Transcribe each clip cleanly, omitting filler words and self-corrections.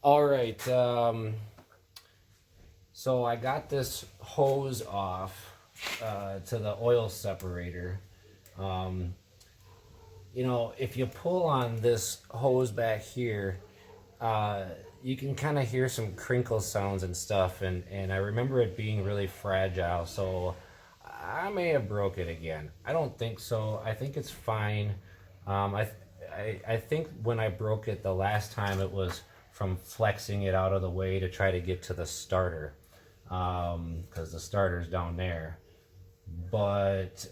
All right. So I got this hose off to the oil separator. Um, if you pull on this hose back here, uh, you can kind of hear some crinkle sounds and stuff. And I remember it being really fragile. So I may have broke it again. I don't think so. I think it's fine. Um, I, I think when I broke it the last time, it was from flexing it out of the way to try to get to the starter, because the starter's down there. But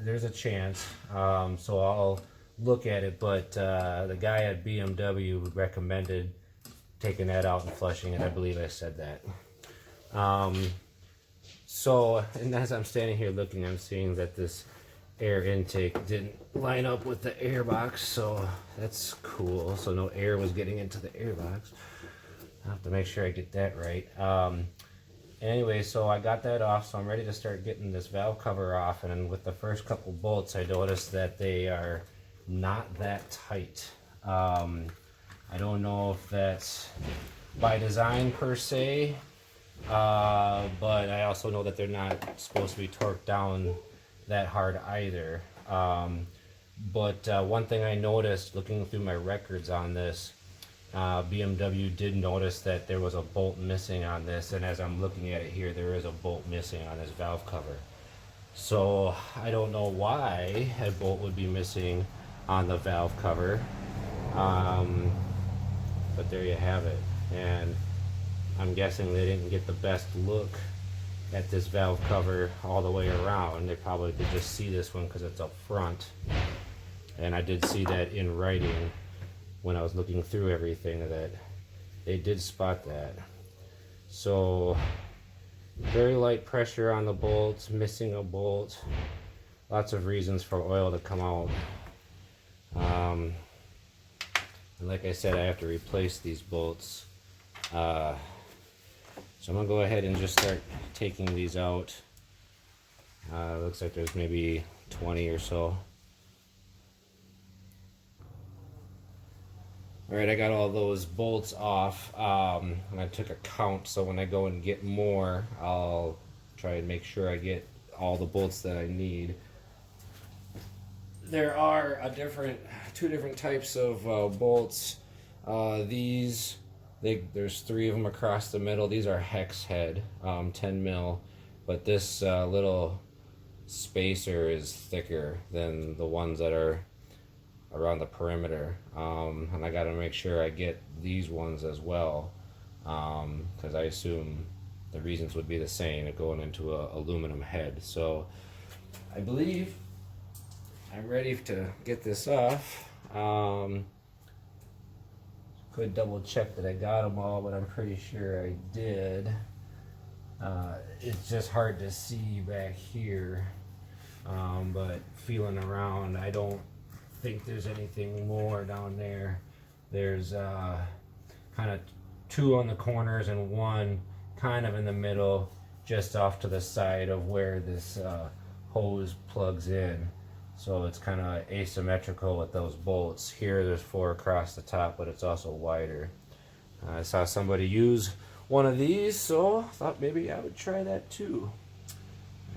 there's a chance, so I'll look at it. But the guy at BMW recommended taking that out and flushing it. I believe I said that. So, and as I'm standing here looking, I'm seeing that this air intake didn't line up with the air box, so that's cool. So no air was getting into the air box. I have to make sure I get that right. Anyway, so I got that off, so I'm ready to start getting this valve cover off. And with the first couple bolts, I noticed that they are not that tight. I don't know if that's by design per se, but I also know that they're not supposed to be torqued down that hard either. But one thing I noticed looking through my records on this, BMW did notice that there was a bolt missing on this, and as I'm looking at it here, there is a bolt missing on this valve cover. So I don't know why a bolt would be missing on the valve cover, but there you have it. And I'm guessing they didn't get the best look at this valve cover all the way around. They probably could just see this one because it's up front, and I did see that in writing when I was looking through everything, that they did spot that. So very light pressure on the bolts, missing a bolt, lots of reasons for oil to come out. And like I said, I have to replace these bolts. So I'm gonna go ahead and just start taking these out. Looks like there's maybe 20 or so. All right, I got all those bolts off, and I took a count, so when I go and get more, I'll try and make sure I get all the bolts that I need. There are two different types of bolts. There's three of them across the middle. These are hex head, 10 mil, but this little spacer is thicker than the ones that are around the perimeter, and I got to make sure I get these ones as well, because I assume the reasons would be the same, going into a aluminum head. So I believe I'm ready to get this off. Could double check that I got them all, but I'm pretty sure I did. It's just hard to see back here, but feeling around, I don't think there's anything more down there. There's kind of two on the corners and one kind of in the middle, just off to the side of where this hose plugs in. So it's kind of asymmetrical with those bolts. Here there's four across the top, but it's also wider. I saw somebody use one of these, so I thought maybe I would try that too.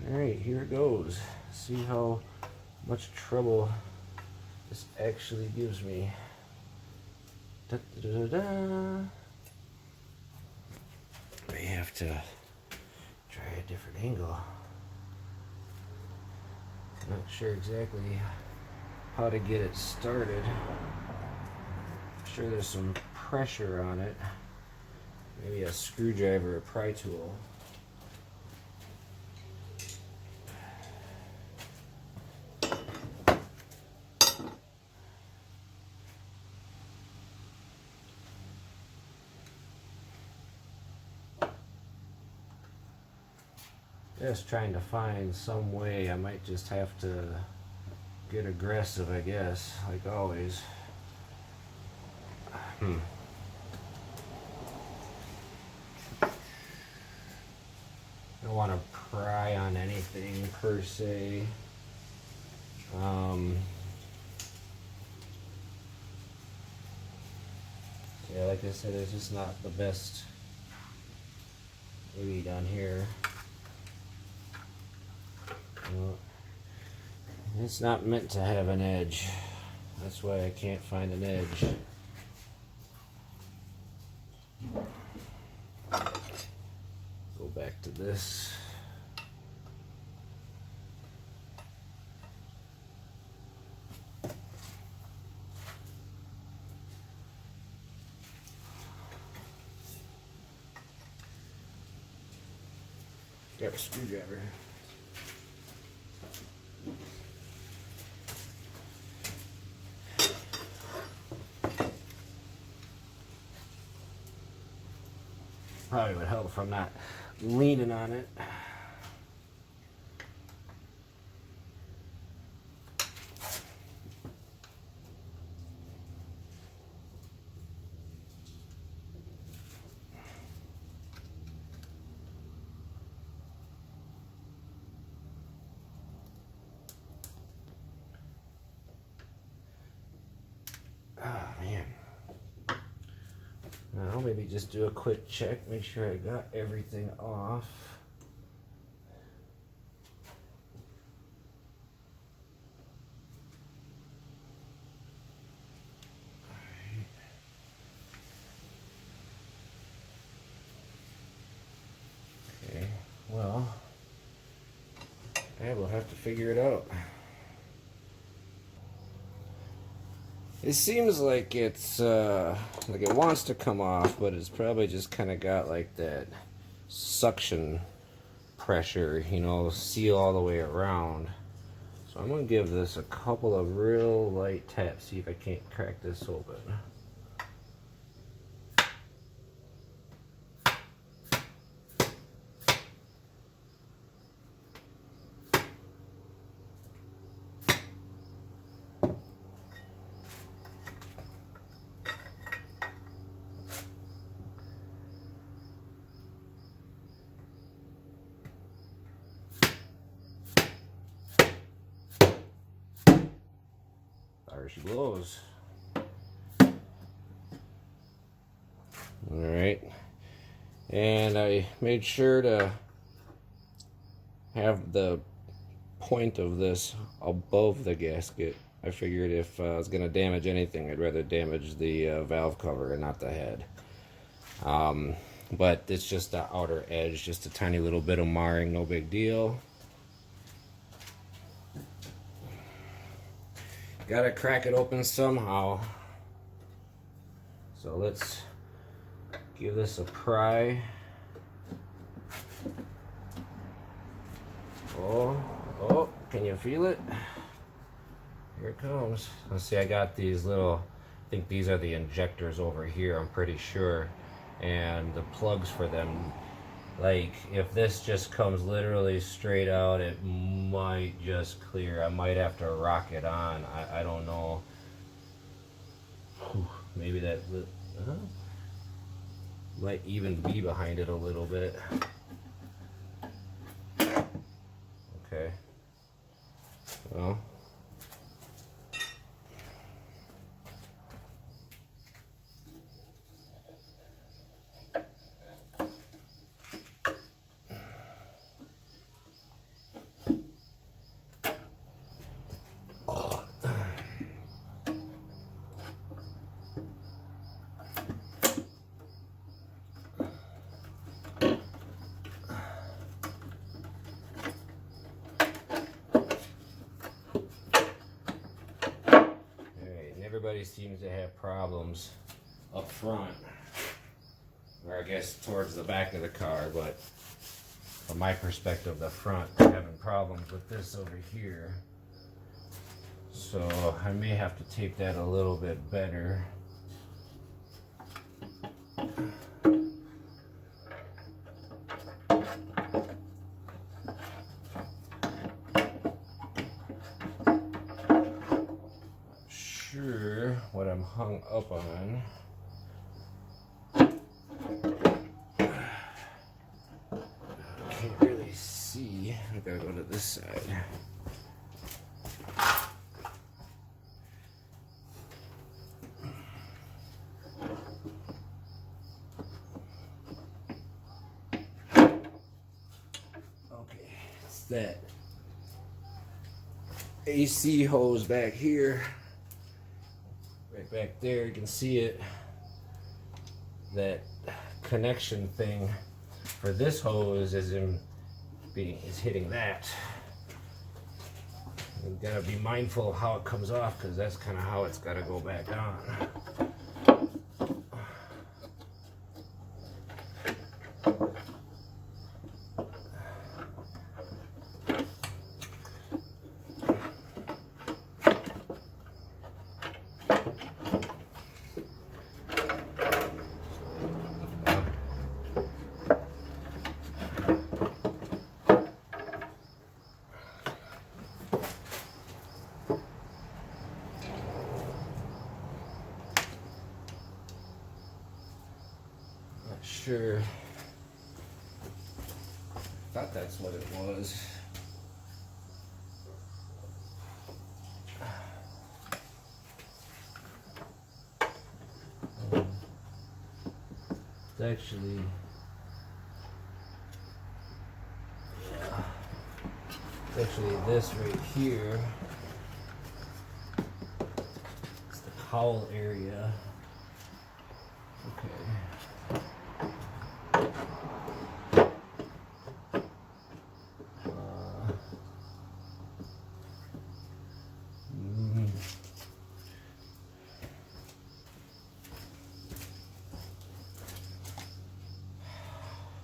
Alright, here it goes. See how much trouble this actually gives me. Da, da, da, da. May have to try a different angle. Not sure exactly how to get it started. I'm sure there's some pressure on it. Maybe a screwdriver or pry tool. Just trying to find some way. I might just have to get aggressive, I guess, like always. Don't want to pry on anything per se. Yeah, like I said, it's just not the best maybe down here. Well, it's not meant to have an edge. That's why I can't find an edge. Go back to this. Got a screwdriver. Probably would help if I'm not leaning on it. Oh man. Now maybe just do a quick check, make sure I got everything off. Okay, well, I will have to figure it out. It seems like it's like it wants to come off, but it's probably just kind of got like that suction pressure, you know, seal all the way around. So I'm gonna give this a couple of real light taps, see if I can't crack this open. There she blows. Alright. And I made sure to have the point of this above the gasket. I figured if I was going to damage anything, I'd rather damage the valve cover and not the head. But it's just the outer edge, just a tiny little bit of marring, no big deal. Gotta crack it open somehow. So let's give this a pry. Oh, can you feel it? Here it comes. Let's see, I got these little, I think these are the injectors over here, I'm pretty sure. And the plugs for them. Like, if this just comes literally straight out, it might just clear. I might have to rock it on. I don't know. Maybe that might even be behind it a little bit. Okay. Well. Everybody seems to have problems up front, or I guess towards the back of the car, but from my perspective, the front, I'm having problems with this over here. So I may have to tape that a little bit better. What I'm hung up on. Can't really see. I gotta go to this side. that AC hose back here, right back there. You can see it. That connection thing for this hose is hitting that. You gotta be mindful of how it comes off, because that's kind of how it's got to go back on. Sure. Thought that's what it was. It's actually, yeah, it's actually this right here. It's the cowl area. Okay.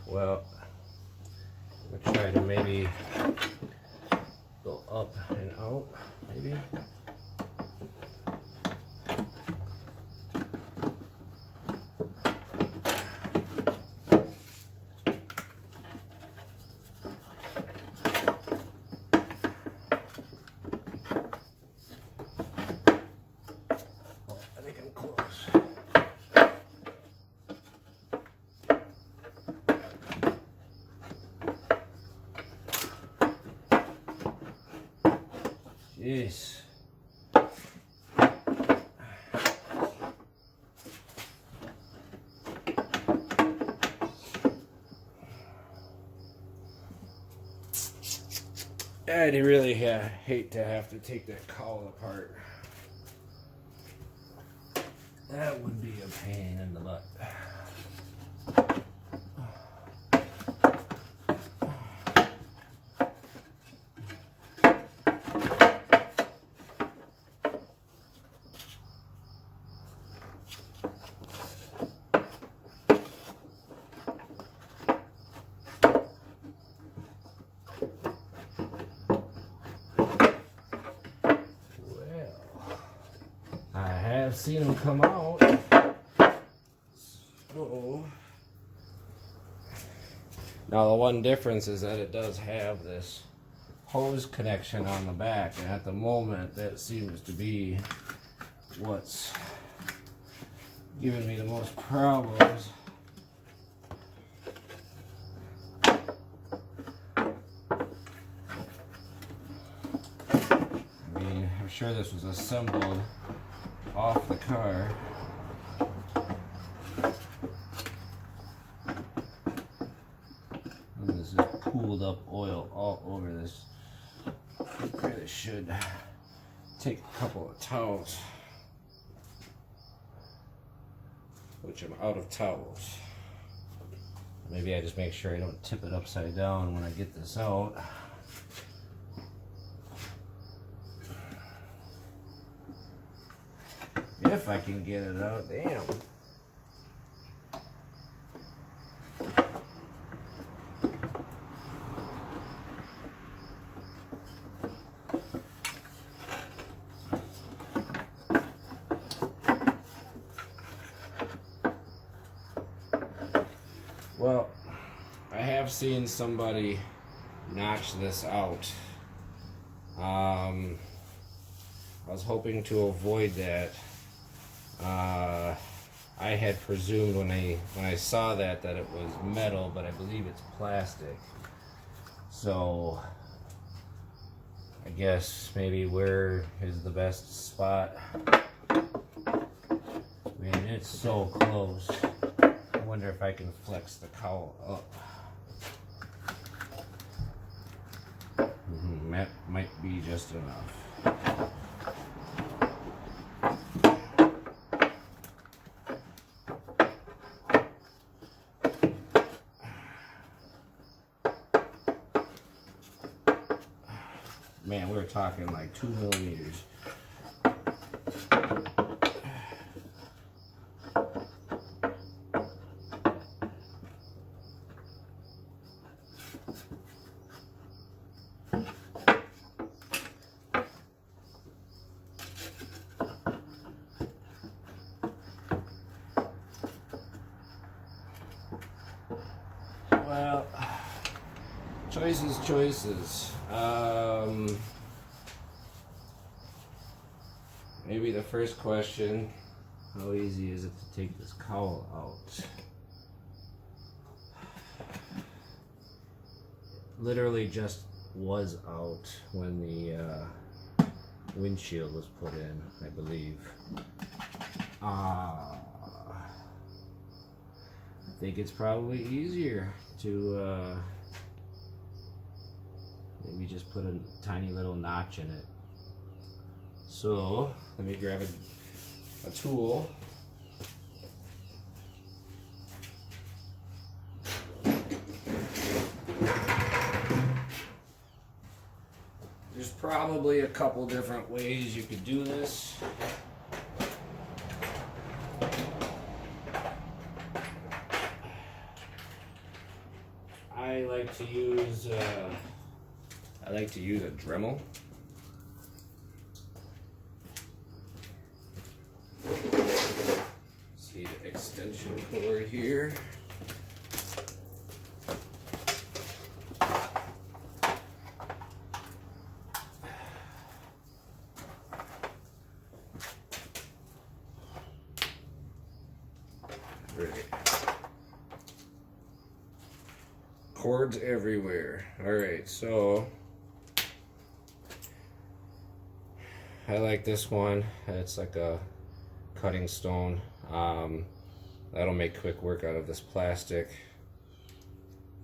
Well, I'm gonna try to maybe go up and out, maybe. I think I'm close. Jeez. I'd really hate to have to take that cowl apart. That would be a pain in the butt. I've seen them come out. So now the one difference is that it does have this hose connection on the back, and at the moment that seems to be what's giving me the most problems. I mean, I'm sure this was assembled off the car. And this is pooled up oil all over this. I really should take a couple of towels, which I'm out of towels. Maybe I just make sure I don't tip it upside down when I get this out. If I can get it out, damn. Well, I have seen somebody notch this out. I was hoping to avoid that. I had presumed when I saw that it was metal, but I believe it's plastic. So I guess maybe where is the best spot? I mean, it's so close. I wonder if I can flex the cowl up. might be just enough. Man, we're talking like 2 millimeters. Well, choices. Maybe the first question, how easy is it to take this cowl out? Literally just was out when the windshield was put in, I believe. I think it's probably easier to maybe just put a tiny little notch in it. So let me grab a tool. There's probably a couple different ways you could do this. I like to use a Dremel. See the extension cord here. Right. Cords everywhere. Alright, so I like this one. It's like a cutting stone. That'll make quick work out of this plastic.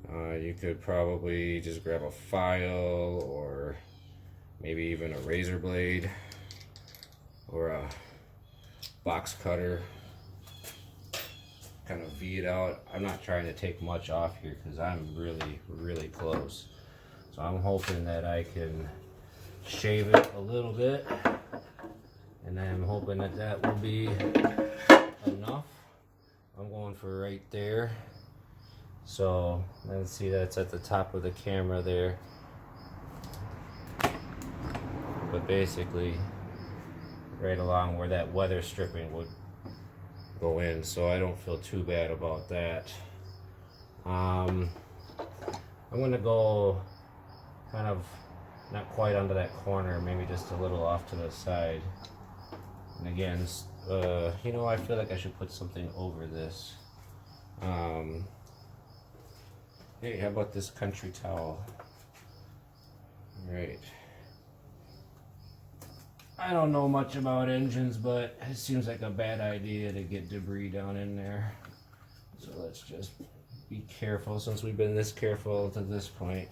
You could probably just grab a file or maybe even a razor blade or a box cutter. Kind of V it out. I'm not trying to take much off here because I'm really close. So I'm hoping that I can shave it a little bit, and I'm hoping that that will be enough. I'm going for right there. So let's see, that's at the top of the camera there. But basically right along where that weather stripping would go in, so I don't feel too bad about that. I'm gonna go kind of not quite under that corner, maybe just a little off to the side. And again, you know, I feel like I should put something over this. Hey, how about this country towel? Right. I don't know much about engines, but it seems like a bad idea to get debris down in there. So let's just be careful, since we've been this careful to this point.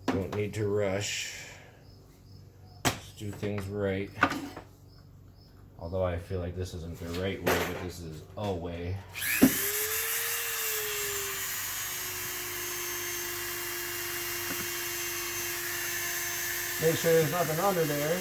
Don't need to rush. Just do things right. Although I feel like this isn't the right way, but this is a way. Make sure there's nothing under there.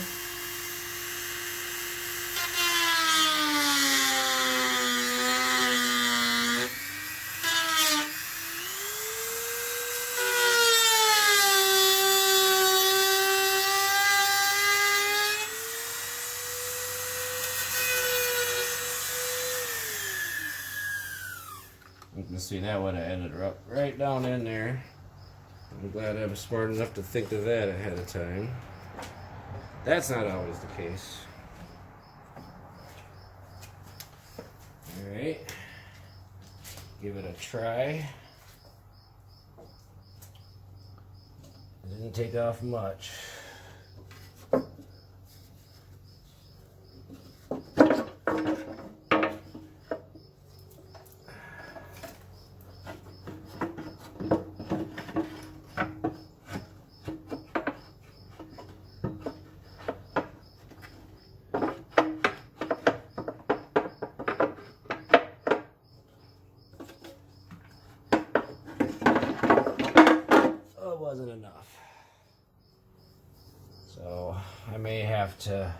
You can see that would have ended up right down in there. I'm glad I'm smart enough to think of that ahead of time. That's not always the case. Alright. Give it a try. It didn't take off much. have to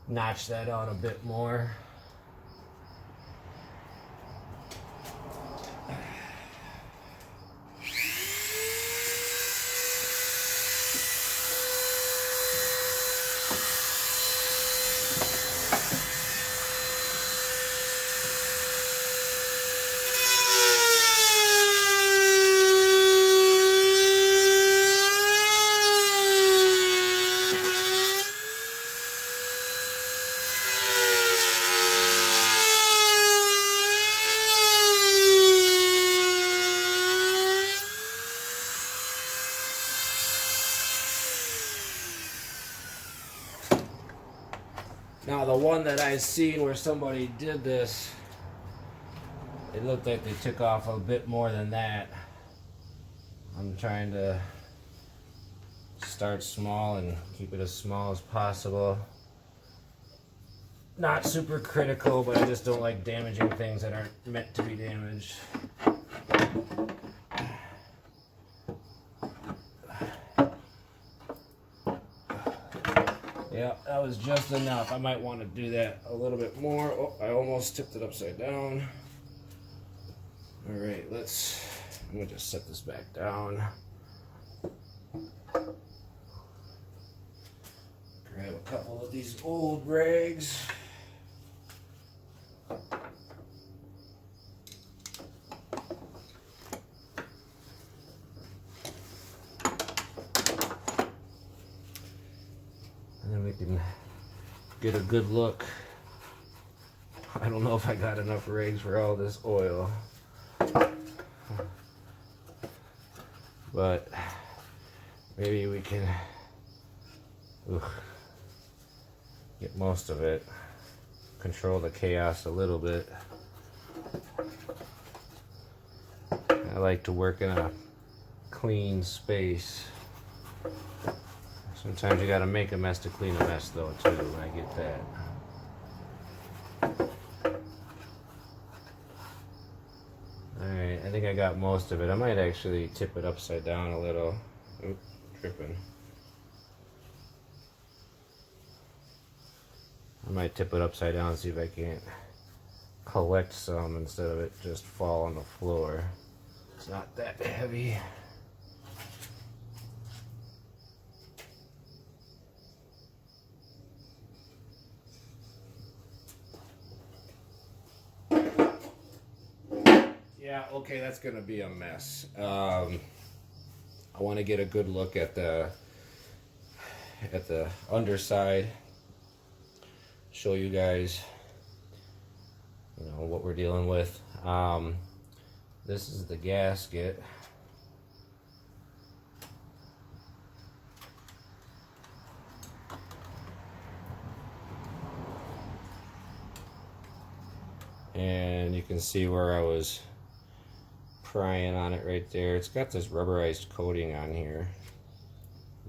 notch that out a bit more. Now the one that I seen where somebody did this, it looked like they took off a bit more than that. I'm trying to start small and keep it as small as possible. Not super critical, but I just don't like damaging things that aren't meant to be damaged. Yeah, that was just enough. I might want to do that a little bit more. Oh, I almost tipped it upside down. All right, I'm gonna just set this back down. Grab a couple of these old rags. And then we can get a good look. I don't know if I got enough rags for all this oil, but maybe we can get most of it, control the chaos a little bit. I like to work in a clean space. Sometimes you gotta make a mess to clean a mess though too, I get that. Alright, I think I got most of it. I might actually tip it upside down a little. Oop, tripping. I might tip it upside down and see if I can't collect some instead of it just fall on the floor. It's not that heavy. Yeah, okay, that's gonna be a mess. I want to get a good look at the underside. Show you guys, what we're dealing with. This is the gasket. And you can see where I was prying on it right there. It's got this rubberized coating on here.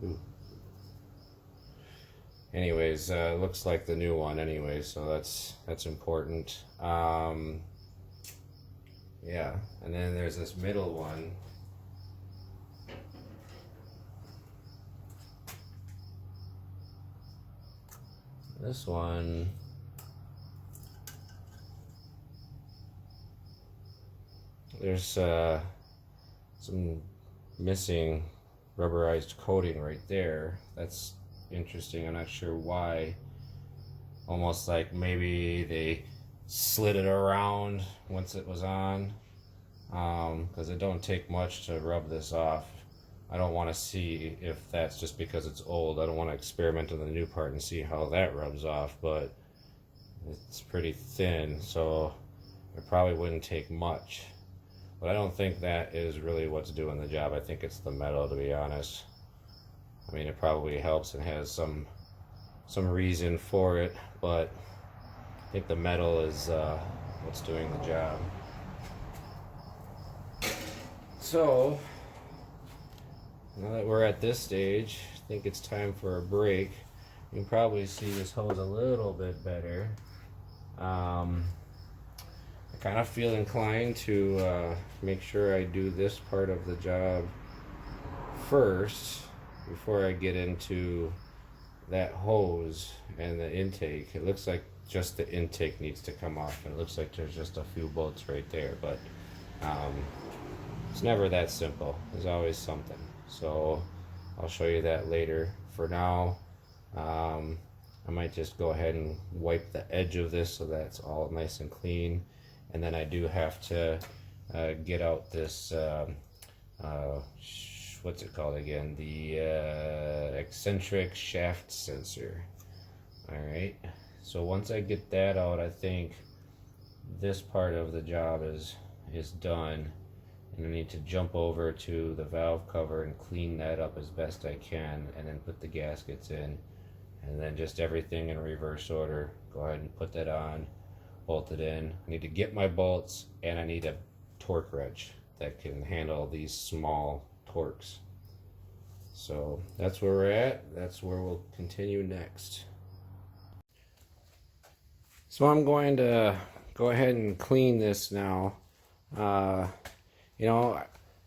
Ooh. Anyways, looks like the new one anyway, so that's important. Yeah, and then there's this middle one. This one, there's some missing rubberized coating right there. That's interesting. I'm not sure why. Almost like maybe they slid it around once it was on, because it don't take much to rub this off. I don't want to see if that's just because it's old. I don't want to experiment on the new part and see how that rubs off, but it's pretty thin, so it probably wouldn't take much. But I don't think that is really what's doing the job. I think it's the metal, to be honest. I mean, it probably helps and has some reason for it, but I think the metal is what's doing the job. So, now that we're at this stage, I think it's time for a break. You can probably see this hose a little bit better. I kind of feel inclined to make sure I do this part of the job first before I get into that hose and the intake, it looks like just the intake needs to come off, and it looks like there's just a few bolts right there, but um, it's never that simple. There's always something. So I'll show you that later. For now, I might just go ahead and wipe the edge of this so that's all nice and clean. And then I do have to get out this, what's it called again? The eccentric shaft sensor. Alright, so once I get that out, I think this part of the job is done. And I need to jump over to the valve cover and clean that up as best I can, and then put the gaskets in. And then just everything in reverse order. Go ahead and put that on, bolt it in. I need to get my bolts, and I need a torque wrench that can handle these small torques. So that's where we're at. That's where we'll continue next. So I'm going to go ahead and clean this now. You know,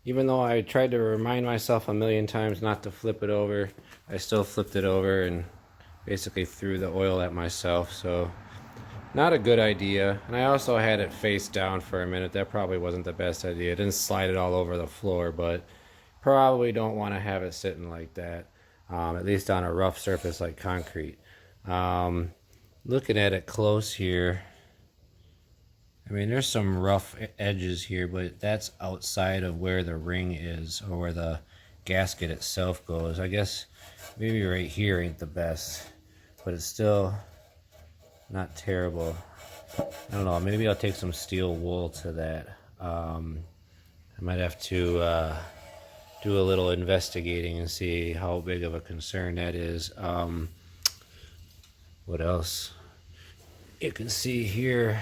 even though I tried to remind myself a million times not to flip it over, I still flipped it over and basically threw the oil at myself. So not a good idea. And I also had it face down for a minute. That probably wasn't the best idea. I didn't slide it all over the floor, but probably don't want to have it sitting like that, at least on a rough surface like concrete. Looking at it close here, I mean, there's some rough edges here, but that's outside of where the ring is, or where the gasket itself goes. I guess maybe right here ain't the best, but it's still not terrible. I don't know, maybe I'll take some steel wool to that. I might have to do a little investigating and see how big of a concern that is. What else? You can see here,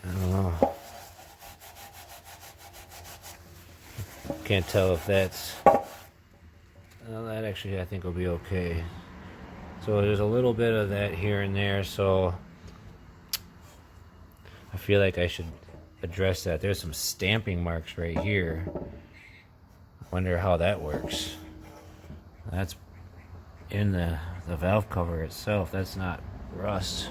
I don't know. Can't tell if that's, well, that actually I think will be okay. So there's a little bit of that here and there, so I feel like I should address that. There's some stamping marks right here. I wonder how that works. That's in the valve cover itself. That's not rust.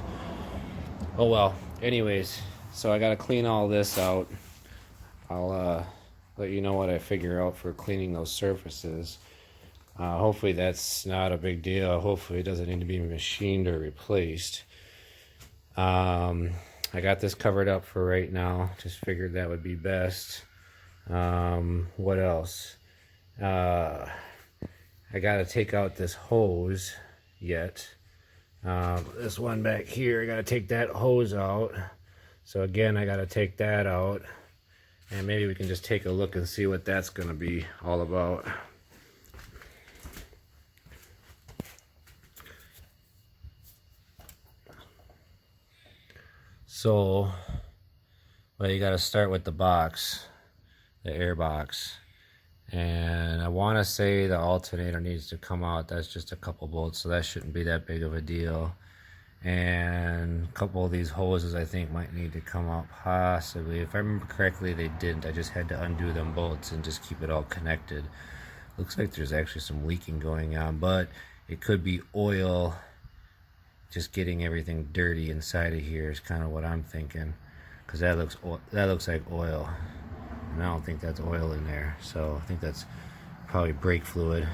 Oh well. Anyways, so I gotta clean all this out. I'll let you know what I figure out for cleaning those surfaces. Hopefully that's not a big deal. Hopefully it doesn't need to be machined or replaced. I got this covered up for right now. Just figured that would be best. What else? I gotta take out this hose yet. This one back here, I gotta take that hose out. So again, I gotta take that out. And maybe we can just take a look and see what that's gonna be all about. So, well, you gotta start with the box, the air box. And I want to say the alternator needs to come out. That's just a couple bolts, so that shouldn't be that big of a deal. And a couple of these hoses I think might need to come out possibly. If I remember correctly, they didn't. I just had to undo them bolts and just keep it all connected. Looks like there's actually some leaking going on, but it could be oil just getting everything dirty inside of here is kind of what I'm thinking, because that looks like oil. And I don't think that's oil in there, so I think that's probably brake fluid.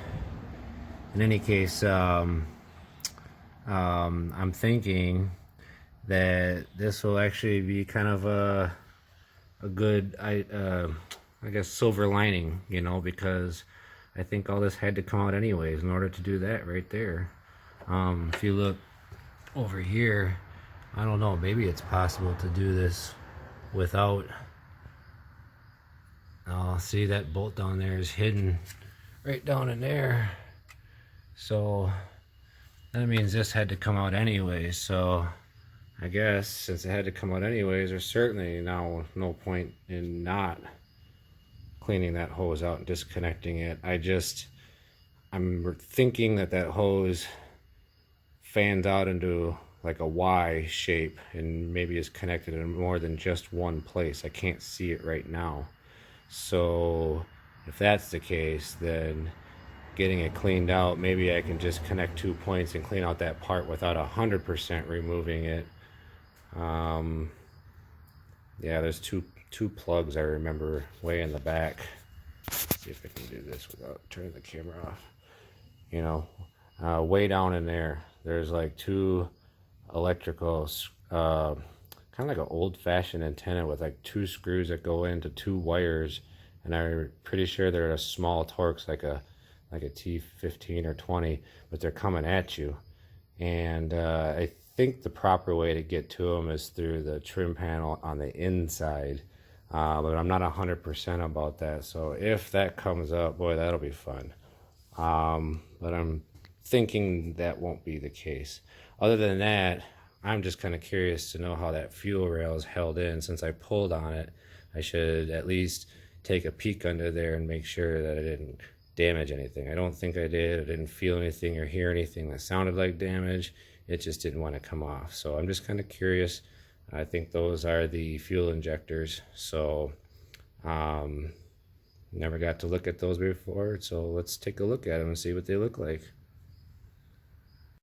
In any case, I'm thinking that this will actually be kind of a good, I guess, silver lining, you know, because I think all this had to come out anyways in order to do that right there. If you look over here, I don't know, maybe it's possible to do this without. See, that bolt down there is hidden right down in there. So that means this had to come out anyways. So I guess since it had to come out anyways, there's certainly now no point in not cleaning that hose out and disconnecting it. I'm thinking that hose fans out into like a Y shape and maybe is connected in more than just one place. I can't see it right now. So if that's the case, then getting it cleaned out, maybe I can just connect 2 points and clean out that part without 100% removing it. Yeah, there's two plugs I remember way in the back. Let's see if I can do this without turning the camera off. You know, way down in there, there's like 2 electrical, kind of like an old-fashioned antenna with like 2 screws that go into 2 wires, and I'm pretty sure they're at a small Torx, like a T15 or 20, but they're coming at you. And I think the proper way to get to them is through the trim panel on the inside, but I'm not 100% about that. So if that comes up, boy, that'll be fun. But I'm thinking that won't be the case. Other than that, I'm just kind of curious to know how that fuel rail is held in. Since I pulled on it, I should at least take a peek under there and make sure that I didn't damage anything. I don't think I did. I didn't feel anything or hear anything that sounded like damage. It just didn't want to come off. So I'm just kind of curious. I think those are the fuel injectors. So never got to look at those before. So let's take a look at them and see what they look like.